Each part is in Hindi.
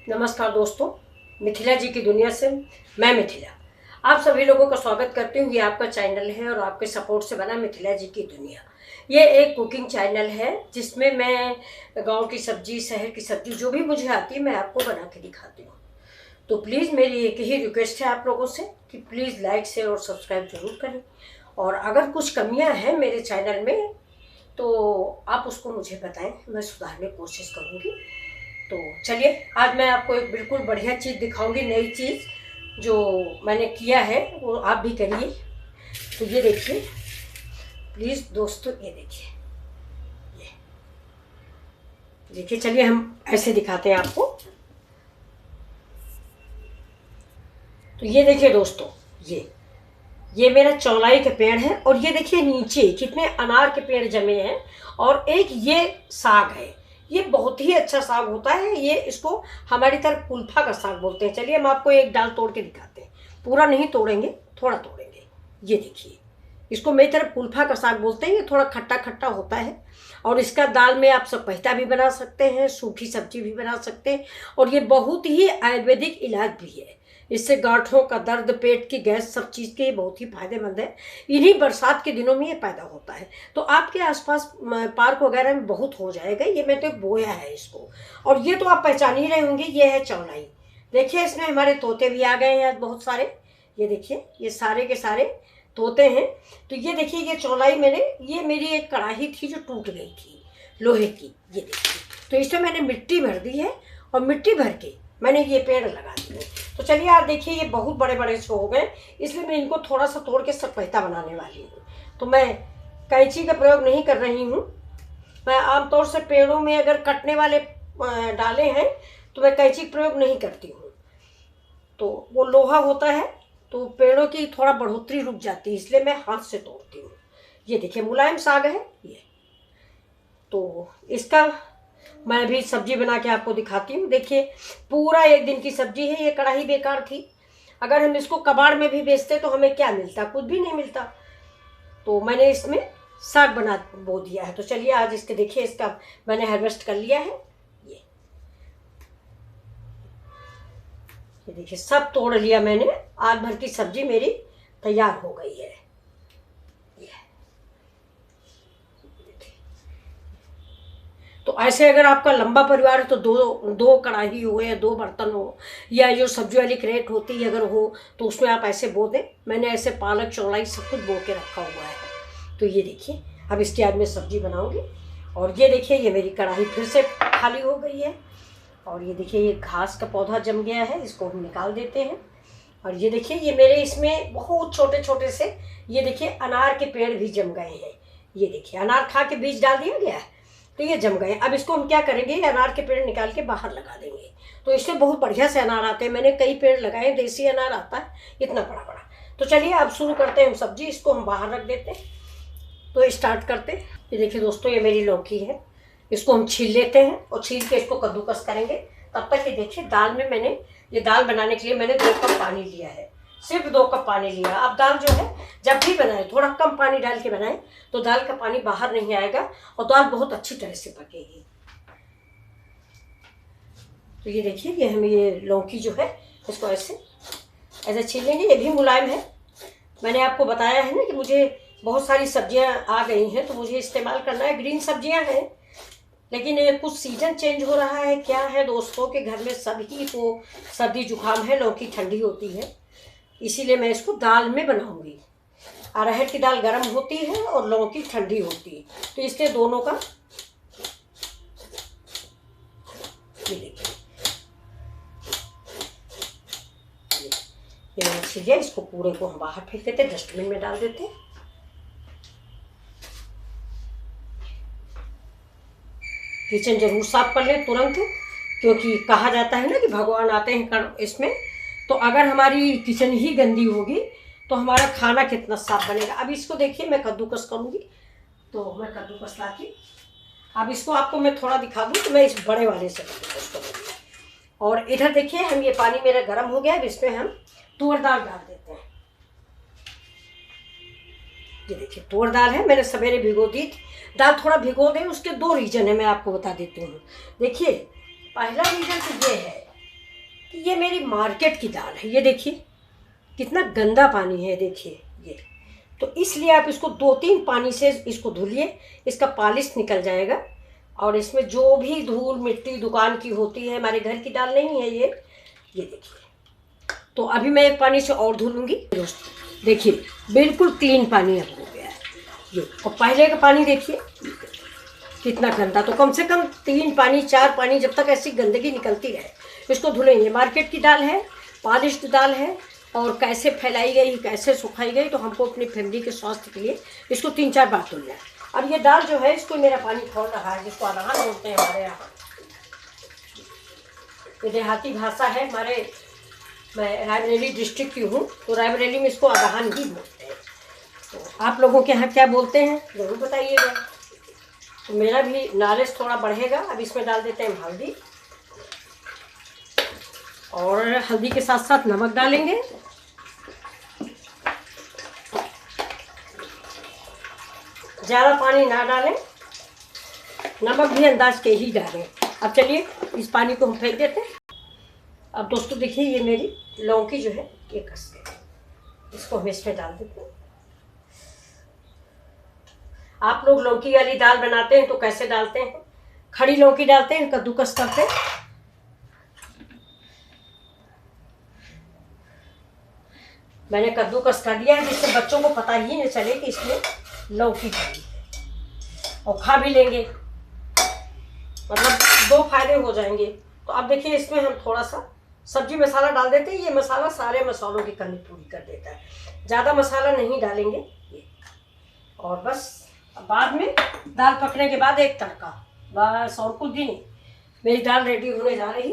नमस्कार दोस्तों, मिथिला जी की दुनिया से मैं मिथिला आप सभी लोगों का स्वागत करती हूँ। ये आपका चैनल है और आपके सपोर्ट से बना मिथिला जी की दुनिया। ये एक कुकिंग चैनल है जिसमें मैं गांव की सब्जी, शहर की सब्जी जो भी मुझे आती है मैं आपको बना के दिखाती हूँ। तो प्लीज़ मेरी एक ही रिक्वेस्ट है आप लोगों से कि प्लीज़ लाइक, शेयर और सब्सक्राइब जरूर करें। और अगर कुछ कमियाँ हैं मेरे चैनल में तो आप उसको मुझे बताएं, मैं सुधारने की कोशिश करूँगी। तो चलिए, आज मैं आपको एक बिल्कुल बढ़िया चीज़ दिखाऊंगी, नई चीज़ जो मैंने किया है वो आप भी करिए। तो ये देखिए प्लीज़ दोस्तों, ये देखिए, ये देखिए। चलिए हम ऐसे दिखाते हैं आपको। तो ये देखिए दोस्तों, ये मेरा चौलाई के पेड़ है और ये देखिए नीचे कितने अनार के पेड़ जमे हैं। और एक ये साग है, ये बहुत ही अच्छा साग होता है। ये इसको हमारी तरफ कुल्फा का साग बोलते हैं। चलिए हम आपको एक डाल तोड़ के दिखाते हैं, पूरा नहीं तोड़ेंगे, थोड़ा तोड़ेंगे। ये देखिए, इसको मेरी तरफ कुल्फा का साग बोलते हैं। ये थोड़ा खट्टा खट्टा होता है और इसका दाल में आप सपैता भी बना सकते हैं, सूखी सब्जी भी बना सकते हैं। और ये बहुत ही आयुर्वेदिक इलाज भी है। इससे गांठों का दर्द, पेट की गैस, सब चीज़ के बहुत ही फायदेमंद है। इन्हीं बरसात के दिनों में ये पैदा होता है। तो आपके आसपास पार्क वगैरह में बहुत हो जाएगा। ये मैं तो बोया है इसको। और ये तो आप पहचान ही रहे होंगे, ये है चौलाई। देखिए इसमें हमारे तोते भी आ गए हैं आज बहुत सारे। ये देखिए, ये सारे के सारे तोते हैं। तो ये देखिए, ये चौलाई ये मेरी एक कढ़ाई थी जो टूट गई थी, लोहे की। ये देखिए, तो इसमें मैंने मिट्टी भर दी है और मिट्टी भर के मैंने ये पेड़ लगा दिए। तो चलिए आप देखिए, ये बहुत बड़े बड़े से हो गए, इसलिए मैं इनको थोड़ा सा तोड़ के सपैता बनाने वाली हूँ। तो मैं कैंची का प्रयोग नहीं कर रही हूँ। मैं आमतौर से पेड़ों में अगर कटने वाले डाले हैं तो मैं कैंची का प्रयोग नहीं करती हूँ। तो वो लोहा होता है तो पेड़ों की थोड़ा बढ़ोतरी रुक जाती है, इसलिए मैं हाथ से तोड़ती हूँ। ये देखिए मुलायम साग है ये। तो इसका मैं भी सब्जी बना के आपको दिखाती हूँ। देखिए पूरा एक दिन की सब्जी है। ये कढ़ाई बेकार थी। अगर हम इसको कबाड़ में भी बेचते तो हमें क्या मिलता? कुछ भी नहीं मिलता। तो मैंने इसमें साग बना बो दिया है। तो चलिए आज इसके देखिए, इसका मैंने हार्वेस्ट कर लिया है। ये देखिए सब तोड़ लिया मैंने। आज भर की सब्जी मेरी तैयार हो गई है। तो ऐसे अगर आपका लंबा परिवार है तो दो दो कढ़ाई हो या दो बर्तन हो, या जो सब्जी वाली क्रेट होती है अगर हो तो उसमें आप ऐसे बो दें। मैंने ऐसे पालक, चौलाई सब कुछ बो के रखा हुआ है। तो ये देखिए, अब इसकी आज मैं सब्जी बनाऊंगी। और ये देखिए, ये मेरी कढ़ाई फिर से खाली हो गई है। और ये देखिए, ये घास का पौधा जम गया है, इसको हम निकाल देते हैं। और ये देखिए, ये मेरे इसमें बहुत छोटे छोटे से, ये देखिए अनार के पेड़ भी जम गए हैं। ये देखिए, अनार खा के बीज डाल दिया गया है तो ये जम गए। अब इसको हम क्या करेंगे, अनार के पेड़ निकाल के बाहर लगा देंगे। तो इससे बहुत बढ़िया से अनार आते हैं। मैंने कई पेड़ लगाए, देसी अनार आता है इतना बड़ा बड़ा। तो चलिए अब शुरू करते हैं हम सब्जी। इसको हम बाहर रख देते हैं। तो स्टार्ट करते हैं। ये देखिए दोस्तों, ये मेरी लौकी है। इसको हम छील लेते हैं और छील के इसको कद्दूकस करेंगे। तब तक ये देखिए, दाल में मैंने, ये दाल बनाने के लिए मैंने 2 कप पानी लिया है। सिर्फ 2 कप पानी लिया। आप दाल जो है जब भी बनाएं थोड़ा कम पानी डाल के बनाएं, तो दाल का पानी बाहर नहीं आएगा और दाल बहुत अच्छी तरह से पकेगी। तो ये देखिए, ये हम ये लौकी जो है इसको ऐसे ऐसे छील लेंगे। ये भी मुलायम है। मैंने आपको बताया है ना कि मुझे बहुत सारी सब्जियां आ गई हैं तो मुझे इस्तेमाल करना है। ग्रीन सब्जियां हैं, लेकिन कुछ सीजन चेंज हो रहा है। क्या है दोस्तों के घर में सभी को सर्दी जुकाम है, लौकी ठंडी होती है, इसीलिए मैं इसको दाल में बनाऊंगी। अरहर की दाल गर्म होती है और लौकी ठंडी होती है, तो इसके दोनों का ये देखिए, ये मैंने छील। इसको पूरे को हम बाहर फेंक देते, डस्टबिन में डाल देते। किचन जरूर साफ कर लें तुरंत, क्योंकि कहा जाता है ना कि भगवान आते हैं इसमें। तो अगर हमारी किचन ही गंदी होगी तो हमारा खाना कितना साफ बनेगा। अब इसको देखिए, मैं कद्दूकस करूँगी। तो मैं कद्दूकस लाती। अब इसको आपको मैं थोड़ा दिखा दूँ तो मैं इस बड़े वाले से कद्दूकस करूँगी। और इधर देखिए, हम ये पानी मेरा गर्म हो गया। अब इसमें हम तुअर दाल डाल देते हैं। ये देखिए तुअर दाल है, मैंने सवेरे भिगो दी थी। दाल थोड़ा भिगो दें, उसके 2 रीज़न है, मैं आपको बता देती हूँ। देखिए, पहला रीज़न तो ये है कि ये मेरी मार्केट की दाल है। ये देखिए कितना गंदा पानी है, देखिए ये। तो इसलिए आप इसको 2-3 पानी से इसको धुलिए, इसका पॉलिश निकल जाएगा। और इसमें जो भी धूल मिट्टी दुकान की होती है, हमारे घर की दाल नहीं है ये देखिए। तो अभी मैं एक पानी से और धुलूँगी। दोस्तों देखिए बिल्कुल क्लीन पानी अब हो गया है ये। और पहले का पानी देखिए कितना गंदा। तो कम से कम 3 पानी 4 पानी, जब तक ऐसी गंदगी निकलती रहे इसको धुलेंगे। मार्केट की दाल है, पॉलिश्ड दाल है, और कैसे फैलाई गई कैसे सुखाई गई, तो हमको अपनी फैमिली के स्वास्थ्य के लिए इसको 3-4 बार धुलना है। अब ये दाल जो है इसको मेरा पानी खोल रहा है, जिसको अदहन बोलते हैं हमारे यहाँ। ये देहाती भाषा है हमारे, मैं रायबरेली डिस्ट्रिक्ट की हूँ, तो रायबरेली में इसको अदहन ही बोलते हैं। तो आप लोगों के यहाँ क्या बोलते हैं ज़रूर बताइएगा, तो मेरा भी नॉलेज थोड़ा बढ़ेगा। अब इसमें डाल देते हैं हल्दी, और हल्दी के साथ साथ नमक डालेंगे। ज़्यादा पानी ना डालें, नमक भी अंदाज के ही डालें। अब चलिए इस पानी को हम फेंक देते हैं। अब दोस्तों देखिए ये मेरी लौकी जो है ये कस गई, इसको हम इसमें डाल देते हैं। आप लोग लौकी वाली दाल बनाते हैं तो कैसे डालते हैं? खड़ी लौकी डालते हैं, कद्दूकस करते हैं। मैंने कद्दूकस कर दिया है, जिससे बच्चों को पता ही नहीं चले कि इसमें लौकी पड़ी है, और खा भी लेंगे। मतलब 2 फायदे हो जाएंगे। तो अब देखिए इसमें हम थोड़ा सा सब्जी मसाला डाल देते हैं। ये मसाला सारे मसालों की कमी पूरी कर देता है, ज़्यादा मसाला नहीं डालेंगे ये। और बस बाद में दाल पकने के बाद एक तड़का, बस और कुछ भी नहीं। मेरी दाल रेडी होने जा रही।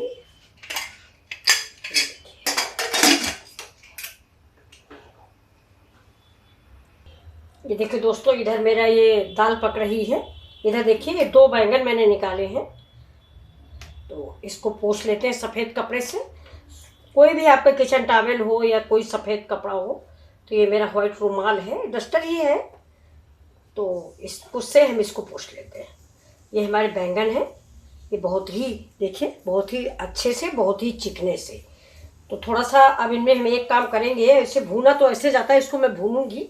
ये देखिए दोस्तों, इधर मेरा ये दाल पक रही है। इधर देखिए ये 2 बैंगन मैंने निकाले हैं, तो इसको पोंछ लेते हैं सफ़ेद कपड़े से। कोई भी आपका किचन टॉवेल हो या कोई सफ़ेद कपड़ा हो, तो ये मेरा वाइट रुमाल है, डस्टर ही है, तो उससे हम इसको पोंछ लेते हैं। ये हमारे बैंगन है, ये बहुत ही देखिए बहुत ही अच्छे से, बहुत ही चिकने से। तो थोड़ा सा अब इनमें हम एक काम करेंगे, इसे भूना तो ऐसे जाता है, इसको मैं भूनूंगी,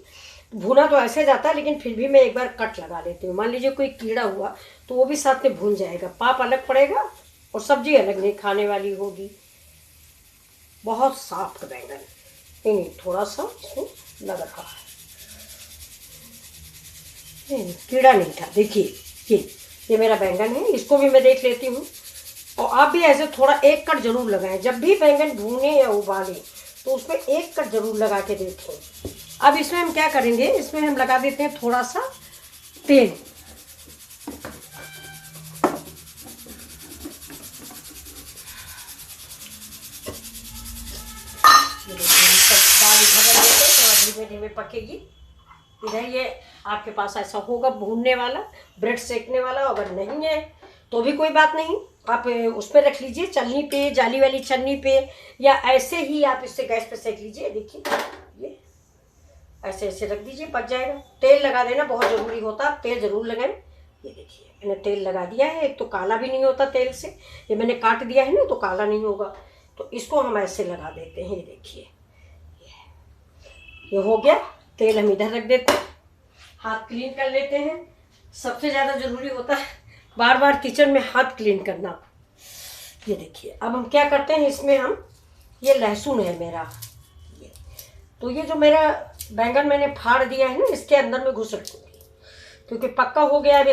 भुना तो ऐसे जाता है, लेकिन फिर भी मैं एक बार कट लगा देती हूँ। मान लीजिए कोई कीड़ा हुआ तो वो भी साथ में भून जाएगा, पाप अलग पड़ेगा और सब्जी अलग नहीं खाने वाली होगी। बहुत सॉफ्ट बैंगन, नहीं थोड़ा सा इसमें लग रहा है, नहीं कीड़ा नहीं था। देखिए ये मेरा बैंगन है, इसको भी मैं देख लेती हूँ। और आप भी ऐसे थोड़ा एक कट जरूर लगाएं, जब भी बैंगन भूने या उबालें तो उसमें एक कट जरूर लगा के देखें। अब इसमें हम क्या करेंगे, इसमें हम लगा देते हैं थोड़ा सा तेल। दाल भगा देते हैं, थोड़ा धीमे धीमे पकेगी। इधर ये आपके पास ऐसा होगा भूनने वाला, ब्रेड सेकने वाला। अगर नहीं है तो भी कोई बात नहीं, आप उस पर रख लीजिए, चलनी पे, जाली वाली चलनी पे, या ऐसे ही आप इससे गैस पे सेक लीजिए। देखिए ये ऐसे ऐसे रख दीजिए, पक जाएगा। तेल लगा देना बहुत ज़रूरी होता है, आप तेल ज़रूर लगाएं। ये देखिए मैंने तेल लगा दिया है, एक तो काला भी नहीं होता तेल से, ये मैंने काट दिया है ना तो काला नहीं होगा। तो इसको हम ऐसे लगा देते हैं। ये देखिए ये हो गया। तेल हम इधर रख देते हैं, हाथ क्लीन कर लेते हैं। सबसे ज़्यादा ज़रूरी होता है बार बार किचन में हाथ क्लीन करना। ये देखिए अब हम क्या करते हैं, इसमें हम ये लहसुन है मेरा, ये तो ये जो मेरा बैंगन मैंने फाड़ दिया है ना, इसके अंदर में घुसड़ दूँगी, क्योंकि पक्का हो गया। अभी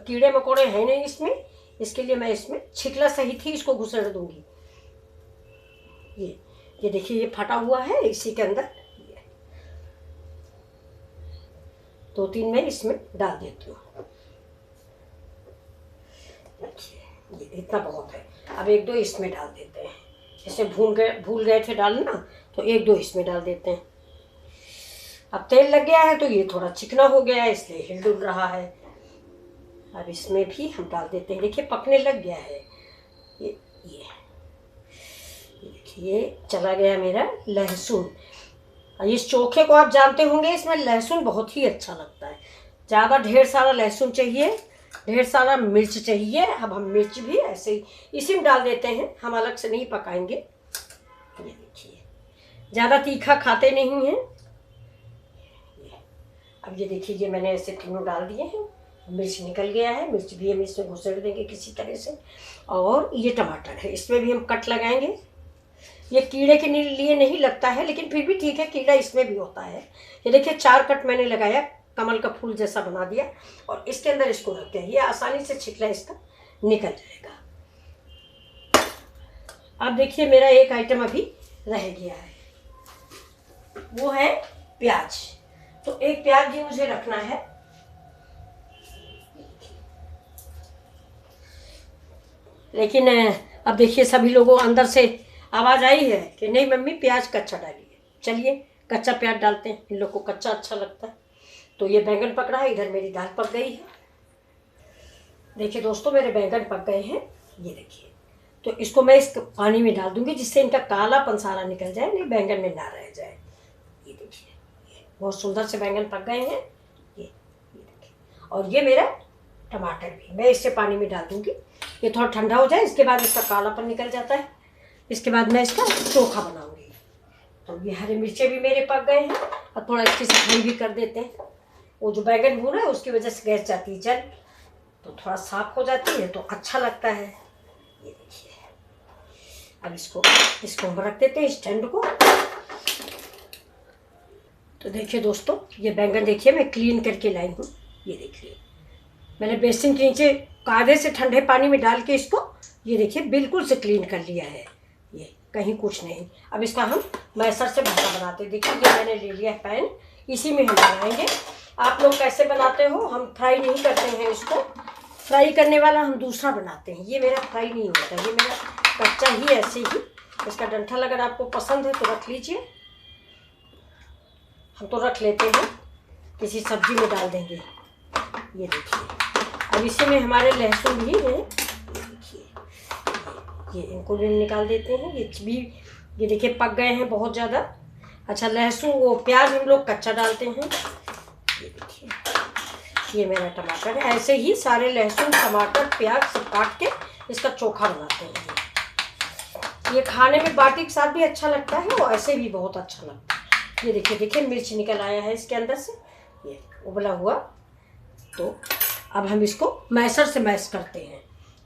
कीड़े मकोड़े हैं नहीं इसमें, इसके लिए मैं इसमें छिकला सहित ही इसको घुसड़ दूँगी। ये देखिए ये फटा हुआ है, इसी के अंदर 2-3 मैं इसमें डाल देती हूँ। देखिए ये इतना बहुत है। अब 1-2 इसमें डाल देते हैं, जैसे भूल गए थे डालना, तो 1-2 इसमें डाल देते हैं। अब तेल लग गया है तो ये थोड़ा चिकना हो गया है, इसलिए हिल डुल रहा है। अब इसमें भी हम डाल देते हैं। देखिए पकने लग गया है। ये देखिए चला गया मेरा लहसुन। इस चोखे को आप जानते होंगे, इसमें लहसुन बहुत ही अच्छा लगता है। ज़्यादा ढेर सारा लहसुन चाहिए, ढेर सारा मिर्च चाहिए। अब हम मिर्च भी ऐसे ही इसी में डाल देते हैं, हम अलग से नहीं पकाएंगे। ये देखिए, ज़्यादा तीखा खाते नहीं हैं। अब ये देखिए, ये मैंने ऐसे तीनों डाल दिए हैं। मिर्च निकल गया है, मिर्च भी हम इसमें घुसेड़ देंगे किसी तरह से। और ये टमाटर है, इसमें भी हम कट लगाएंगे। ये कीड़े के लिए नहीं लगता है, लेकिन फिर भी ठीक है, कीड़ा इसमें भी होता है। ये देखिए 4 कट मैंने लगाया, कमल का फूल जैसा बना दिया और इसके अंदर इसको रख दिया। ये आसानी से छिकला इसका निकल जाएगा। अब देखिए मेरा एक आइटम अभी रह गया है, वो है प्याज। तो एक प्याज भी मुझे रखना है। लेकिन अब देखिए सभी लोगों अंदर से आवाज़ आई है कि नहीं मम्मी प्याज कच्चा डालिए। चलिए कच्चा प्याज डालते हैं, इन लोग को कच्चा अच्छा लगता है। तो ये बैंगन पक रहा है, इधर मेरी दाल पक गई है। देखिए दोस्तों मेरे बैंगन पक गए हैं, ये देखिए। तो इसको मैं इस पानी में डाल दूंगी जिससे इनका कालापन सारा निकल जाए, नहीं बैंगन में ना रह जाए। ये देखिए बहुत सुंदर से बैंगन पक गए हैं, ये देखिए। और ये मेरा टमाटर भी मैं इससे पानी में डाल दूंगी। ये थोड़ा ठंडा हो जाए, इसके बाद इसका कालापन निकल जाता है। इसके बाद मैं इसका चोखा बनाऊंगी। तो ये हरी मिर्चें भी मेरे पक गए हैं और थोड़ा इसकी सफाई भी कर देते हैं। वो जो बैगन भूना है उसकी वजह से गैस जाती है जल, तो थोड़ा साफ हो जाती है तो अच्छा लगता है। ये देखिए अब इसको हम रख देते हैं स्टैंड को। तो देखिए दोस्तों ये बैंगन देखिए मैं क्लीन करके लाई हूँ। ये देखिए मैंने बेसिन के नीचे कायदे से ठंडे पानी में डाल के इसको ये देखिए बिल्कुल से क्लीन कर लिया है, ये कहीं कुछ नहीं। अब इसका हम मैसर से भरता बनाते हैं। देखिए ये मैंने ले लिया है पैन, इसी में हम बनाएंगे। आप लोग कैसे बनाते हो? हम फ्राई नहीं करते हैं इसको, फ्राई करने वाला हम दूसरा बनाते हैं। ये मेरा फ्राई नहीं होता, ये मेरा कच्चा ही ऐसे ही। इसका डंठल अगर आपको पसंद है तो रख लीजिए, हम तो रख लेते हैं, किसी सब्जी में डाल देंगे। ये देखिए अब इसी में हमारे लहसुन भी हैं, ये इनको भी निकाल देते हैं। ये भी ये देखिए पक गए हैं बहुत ज़्यादा। अच्छा लहसुन वो प्याज हम लोग कच्चा डालते हैं। ये देखिए ये मेरा टमाटर है। ऐसे ही सारे लहसुन टमाटर प्याज सब काट के इसका चोखा बनाते हैं। ये खाने में बाटी के साथ भी अच्छा लगता है और ऐसे भी बहुत अच्छा लगता है। ये देखिए मिर्च निकल आया है इसके अंदर से, ये उबला हुआ। तो अब हम इसको मैसर से मैश करते हैं,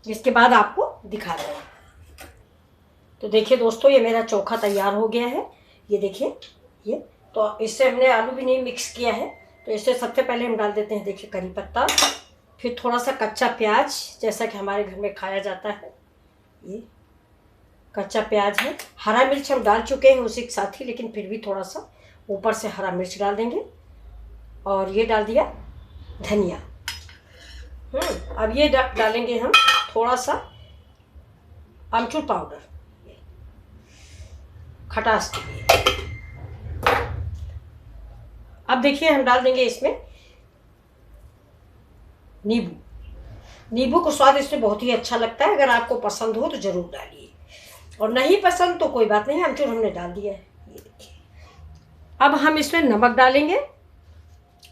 इसके बाद आपको दिखा रहे हैं। तो देखिए दोस्तों ये मेरा चोखा तैयार हो गया है। ये देखिए ये तो इससे हमने आलू भी नहीं मिक्स किया है। तो इससे सबसे पहले हम डाल देते हैं देखिए करी पत्ता, फिर थोड़ा सा कच्चा प्याज जैसा कि हमारे घर में खाया जाता है। ये कच्चा प्याज है। हरा मिर्च हम डाल चुके हैं उसी के साथ ही, लेकिन फिर भी थोड़ा सा ऊपर से हरा मिर्च डाल देंगे। और ये डाल दिया धनिया। अब ये डालेंगे हम थोड़ा सा अमचूर पाउडर खटास के लिए। अब देखिए हम डाल देंगे इसमें नींबू को स्वाद इसमें बहुत ही अच्छा लगता है। अगर आपको पसंद हो तो ज़रूर डालिए, और नहीं पसंद तो कोई बात नहीं, अमचूर हमने डाल दिया है। ये देखिए अब हम इसमें नमक डालेंगे।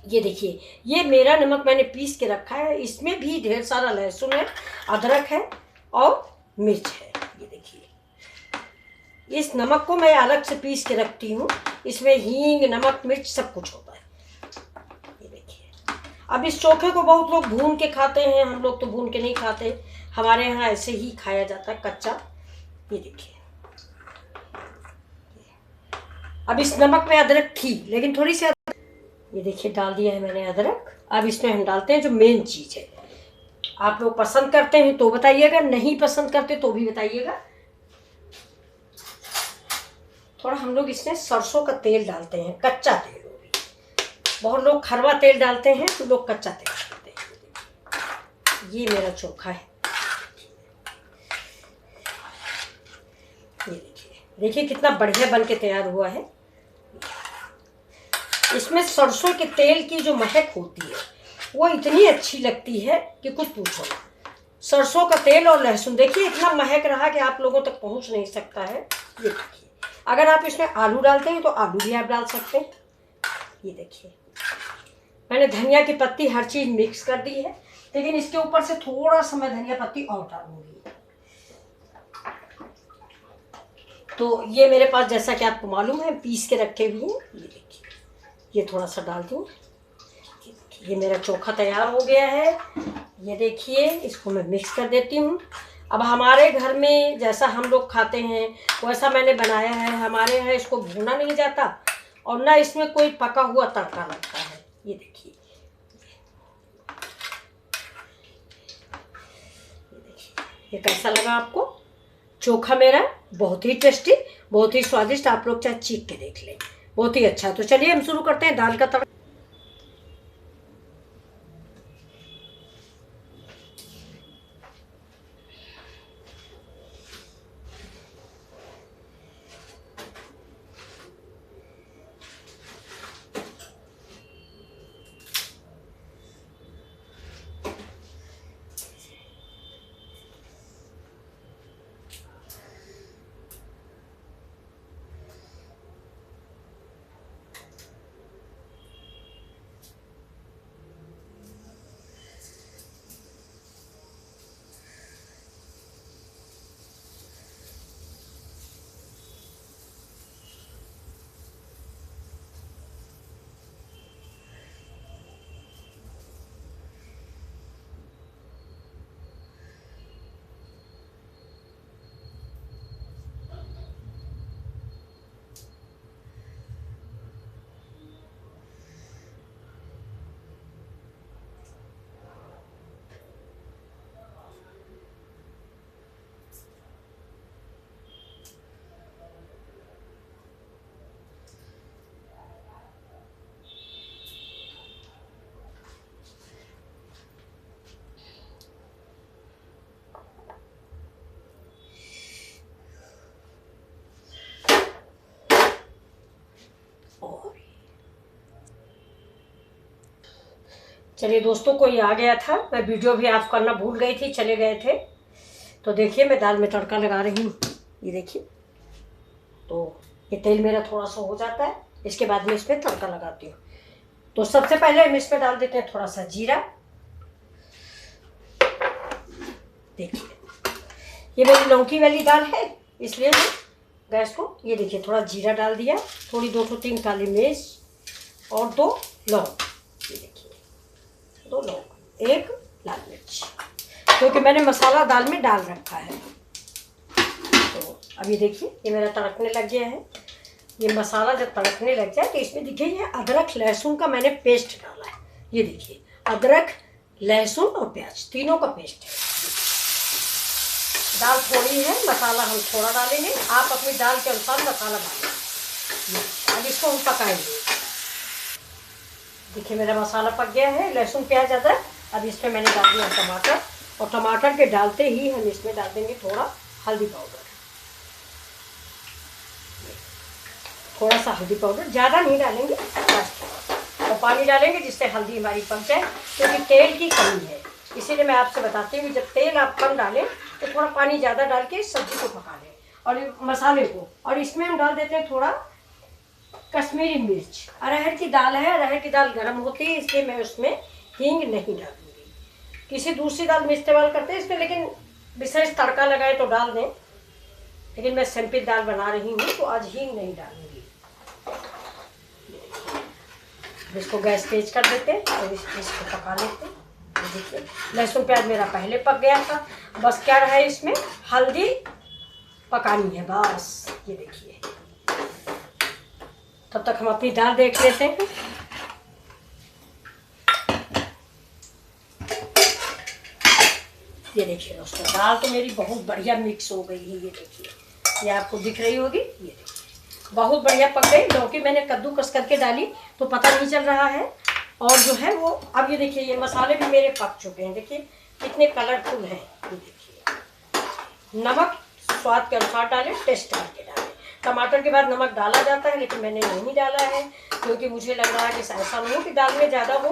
ये देखिए ये मेरा नमक मैंने पीस के रखा है, इसमें भी ढेर सारा लहसुन है, अदरक है और मिर्च है। ये देखिए इस नमक को मैं अलग से पीस के रखती हूँ, इसमें हींग नमक मिर्च सब कुछ होता है। ये देखिए अब इस चोखे को बहुत लोग भून के खाते हैं, हम लोग तो भून के नहीं खाते, हमारे यहाँ ऐसे ही खाया जाता है कच्चा। ये देखिए अब इस नमक में अदरक थी लेकिन थोड़ी सी ये देखिए डाल दिया है मैंने अदरक। अब इसमें हम डालते हैं जो मेन चीज़ है। आप लोग पसंद करते हैं तो बताइएगा, नहीं पसंद करते तो भी बताइएगा। थोड़ा हम लोग इसमें सरसों का तेल डालते हैं, कच्चा तेल। बहुत लोग खरवा तेल डालते हैं, तो लोग कच्चा तेल डालते हैं। ये मेरा चोखा है। ये देखिए कितना बढ़िया बन के तैयार हुआ है। इसमें सरसों के तेल की जो महक होती है वो इतनी अच्छी लगती है कि कुछ पूछो ना। सरसों का तेल और लहसुन देखिए इतना महक रहा कि आप लोगों तक पहुंच नहीं सकता है। ये देखिए अगर आप इसमें आलू डालते हैं तो आलू भी आप डाल सकते हैं। ये देखिए मैंने धनिया की पत्ती हर चीज़ मिक्स कर दी है, लेकिन इसके ऊपर से थोड़ा सा मैं धनिया पत्ती और डालूंगी। तो ये मेरे पास जैसा कि आपको मालूम है पीस के रखे हुए हैं। ये देखिए, ये थोड़ा सा डाल दूँ। ये मेरा चोखा तैयार हो गया है। ये देखिए, इसको मैं मिक्स कर देती हूँ। अब हमारे घर में जैसा हम लोग खाते हैं वैसा मैंने बनाया है। हमारे यहाँ इसको भूना नहीं जाता और ना इसमें कोई पका हुआ तड़का लगता है। ये देखिए, ये कैसा लगा आपको चोखा मेरा? बहुत ही टेस्टी, बहुत ही स्वादिष्ट। आप लोग चाहे चीख के देख लें, बहुत ही अच्छा। तो चलिए हम शुरू करते हैं दाल का तड़का। चलिए दोस्तों, कोई आ गया था, मैं वीडियो भी ऑफ करना भूल गई थी, चले गए थे। तो देखिए मैं दाल में तड़का लगा रही हूँ। ये देखिए, तो ये तेल मेरा थोड़ा सा हो जाता है, इसके बाद में इसमें तड़का लगाती हूँ। तो सबसे पहले हम इसमें डाल देते हैं थोड़ा सा जीरा। देखिए, ये मेरी लौकी वाली दाल है, इसलिए मैं गैस को, ये देखिए, थोड़ा जीरा डाल दिया, थोड़ी 2 से 3 काली मिर्च और 2 लौंग। ये देखिए, 2 लौंग, 1 लाल मिर्च, क्योंकि मैंने मसाला दाल में डाल रखा है। तो अब ये देखिए, ये मेरा तड़कने लग गया है। ये मसाला जब तड़कने लग जाए तो इसमें देखिए, ये अदरक लहसुन का मैंने पेस्ट डाला है। ये देखिए, अदरक लहसुन और प्याज तीनों का पेस्ट है। दाल थोड़ी है, मसाला हम थोड़ा डालेंगे, आप अपनी दाल के अनुसार मसाला डालें। अब इसको हम पकाएंगे। देखिए मेरा मसाला पक गया है, लहसुन प्याज अदरक। अब इसमें मैंने डाल दिया टमाटर, और टमाटर के डालते ही हम इसमें डाल देंगे थोड़ा हल्दी पाउडर। थोड़ा सा हल्दी पाउडर, ज़्यादा नहीं डालेंगे, और पानी डालेंगे जिससे हल्दी हमारी पक जाए, क्योंकि तेल की कमी है। इसीलिए मैं आपसे बताती हूँ, जब तेल आप कम डालें तो थोड़ा पानी ज़्यादा डाल के सब्जी को पका लें और मसाले को। और इसमें हम डाल देते हैं थोड़ा कश्मीरी मिर्च। अरहर की दाल है, अरहर की दाल गर्म होती है, इसलिए मैं उसमें हींग नहीं डालूंगी। किसी दूसरी दाल में इस्तेमाल करते हैं इसमें, लेकिन विशेष तड़का लगाए तो डाल दें, लेकिन मैं सिंपल दाल बना रही हूँ तो आज हींग नहीं डालूंगी। इसको गैस तेज कर देते हैं और इसको पका लेते हैं। देखिए लहसुन प्याज मेरा पहले पक गया था, बस क्या रहा है, इसमें हल्दी पकानी है बस। ये देखिए, तब तक हम अपनी दाल देख लेते हैं। ये देखिए दोस्तों, दाल तो मेरी बहुत बढ़िया मिक्स हो गई है। ये देखिए, ये आपको दिख रही होगी। ये देखिए बहुत बढ़िया पक गई। लौकी मैंने कद्दूकस करके डाली तो पता नहीं चल रहा है, और जो है वो, अब ये देखिए, ये मसाले भी मेरे पक चुके हैं। देखिए कितने कलरफुल हैं। ये देखिए, नमक स्वाद के अनुसार डालें, टेस्ट करके डालें। टमाटर के बाद नमक डाला जाता है, लेकिन मैंने नहीं डाला है, क्योंकि मुझे लग रहा है कि ऐसा नहीं हो कि दाल में ज़्यादा हो।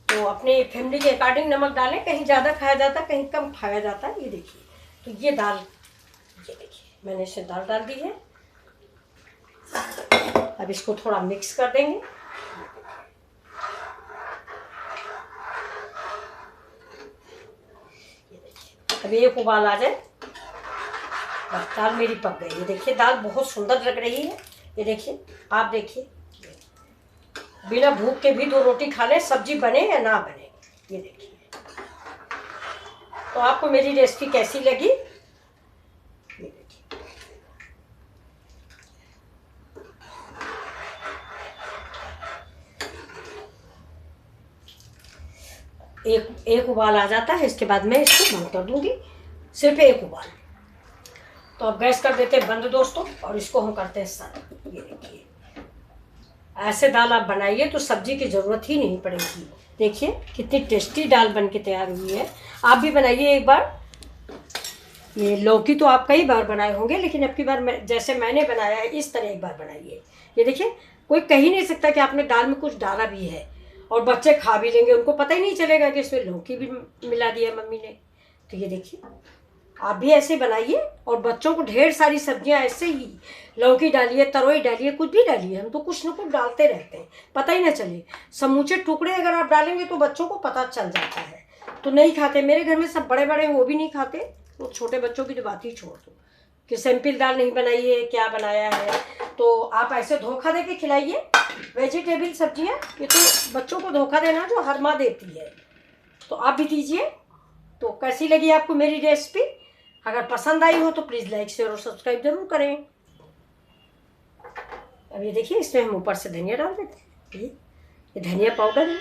तो अपने फैमिली के अकॉर्डिंग नमक डालें, कहीं ज़्यादा खाया जाता है, कहीं कम खाया जाता है। ये देखिए, तो ये दाल, ये देखिए मैंने इसे दाल डाल दी है। अब इसको थोड़ा मिक्स कर देंगे। अब एक उबाल आ जाए, बस दाल मेरी पक गई। ये देखिए दाल बहुत सुंदर लग रही है। ये देखिए, आप देखिए, बिना भूख के भी 2 रोटी खा ले, सब्जी बने या ना बने। ये देखिए। तो आपको मेरी रेसिपी कैसी लगी? ये देखिए, एक उबाल आ जाता है, इसके बाद मैं इसको बंद कर दूंगी। सिर्फ एक उबाल। तो अब गैस कर देते हैं बंद दोस्तों, और इसको हम करते हैं सर्व। ये देखिए, ऐसे दाल आप बनाइए तो सब्जी की ज़रूरत ही नहीं पड़ेगी। देखिए कितनी टेस्टी दाल बन के तैयार हुई है। आप भी बनाइए एक बार। ये लौकी तो आप कई बार बनाए होंगे, लेकिन अब की बार जैसे मैंने बनाया है इस तरह एक बार बनाइए। ये देखिए, कोई कह ही नहीं सकता कि आपने दाल में कुछ डाला भी है, और बच्चे खा भी लेंगे, उनको पता ही नहीं चलेगा कि इसमें लौकी भी मिला दिया मम्मी ने। तो ये देखिए, आप भी ऐसे बनाइए, और बच्चों को ढेर सारी सब्जियां ऐसे ही, लौकी डालिए, तरोई डालिए, कुछ भी डालिए, हम तो कुछ ना कुछ डालते रहते हैं, पता ही ना चले। समूचे टुकड़े अगर आप डालेंगे तो बच्चों को पता चल जाता है, तो नहीं खाते। मेरे घर में सब बड़े बड़े वो भी नहीं खाते, वो छोटे बच्चों की तो बात ही छोड़ दो कि सिंपल दाल नहीं बनाई है, क्या बनाया है। तो आप ऐसे धोखा दे के खिलाइए वेजिटेबल सब्जियां। ये तो बच्चों को धोखा देना जो हर माँ देती है, तो आप भी दीजिए। तो कैसी लगी आपको मेरी रेसिपी? अगर पसंद आई हो तो प्लीज़ लाइक शेयर और सब्सक्राइब जरूर करें। अब ये देखिए, इसमें हम ऊपर से धनिया डाल देते हैं। ये धनिया पाउडर है,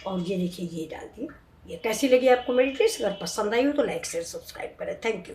और ये देखिए ये डाल दिए। ये कैसी लगी आपको मेरी डिश? अगर पसंद आई हो तो लाइक शेयर सब्सक्राइब करें। Thank you.